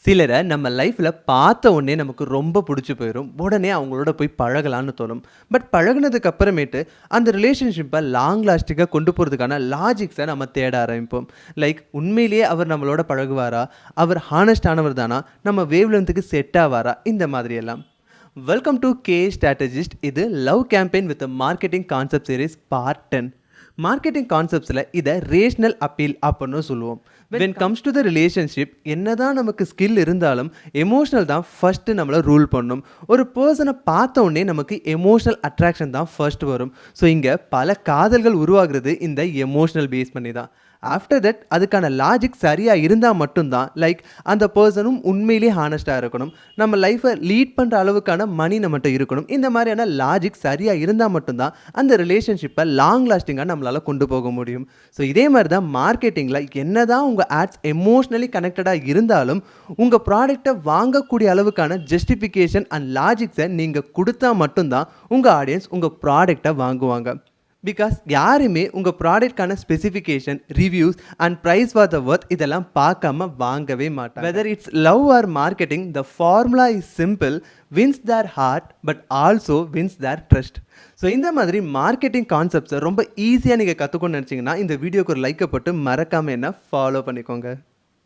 சிலரை நம்ம லைஃப்ல பார்த்த உடனே நமக்கு ரொம்ப பிடிச்சி போயிடும். உடனே அவங்களோட போய் பழகலான்னு தோணும். பட் பழகுனதுக்கு அப்புறமேட்டு அந்த ரிலேஷன்ஷிப்பை லாங் லாஸ்டிங்காக கொண்டு போகிறதுக்கான லாஜிக்ஸை நம்ம தேட ஆரம்பிப்போம். லைக் உண்மையிலேயே அவர் நம்மளோட பழகுவாரா? அவர் ஹானஸ்டானவர் தானா? நம்ம வேவ் லென்த்துக்கு செட் ஆவாரா? இந்த மாதிரி எல்லாம். Welcome to K strategist. இது love campaign with marketing concept series part 10. Marketing கான்செப்ட்ஸில் இதை ரேஷ்னல் அப்பீல் அப்படின்னு சொல்லுவோம். When comes to the relationship, என்னதான் நமக்கு ஸ்கில் இருந்தாலும் எமோஷனல் தான் ஃபர்ஸ்ட்டு நம்மளை ரூல் பண்ணும். ஒரு பர்சனை பார்த்த உடனே நமக்கு எமோஷனல் அட்ராக்ஷன் தான் ஃபர்ஸ்ட் வரும். ஸோ இங்கே பல காதல்கள் உருவாகிறது இந்த எமோஷனல் பேஸ் பண்ணி தான். ஆஃப்டர் தட் அதுக்கான லாஜிக் சரியாக இருந்தால் மட்டும்தான், லைக் அந்த பர்சனும் உண்மையிலேயே ஹானஸ்ட்டாக இருக்கணும், நம்ம லைஃப்பை லீட் பண்ணுற அளவுக்கான மணி நம்மகிட்ட இருக்கணும். இந்த மாதிரியான லாஜிக் சரியாக இருந்தால் மட்டும்தான் அந்த ரிலேஷன்ஷிப்பை லாங் லாஸ்டிங்காக நம்மளால் கொண்டு போக முடியும். ஸோ இதே மாதிரி தான் மார்க்கெட்டிங்கில் என்ன தான் உங்கள் ஆட்ஸ் எமோஷ்னலி கனெக்டடாக இருந்தாலும் உங்கள் ப்ராடக்டை வாங்கக்கூடிய அளவுக்கான ஜஸ்டிஃபிகேஷன் அண்ட் லாஜிக்ஸை நீங்கள் கொடுத்தா மட்டும்தான் உங்கள் ஆடியன்ஸ் உங்கள் ப்ராடக்டை வாங்குவாங்க. பிகாஸ் யாருமே உங்கள் ப்ராடக்ட்கான specification, reviews and price for the worth இதெல்லாம் பார்க்காம வாங்கவே மாட்டாங்க. Whether it's love or marketing, the formula is simple. Wins their heart but also wins their trust. So இந்த மாதிரி மார்க்கெட்டிங் கான்செப்ட்ஸை ரொம்ப ஈஸியாக நீங்கள் கற்றுக்கணும்னு நினச்சிங்கன்னா இந்த வீடியோக்கு ஒரு லைக்கை போட்டு மறக்காமல் என்ன ஃபாலோ பண்ணிக்கோங்க.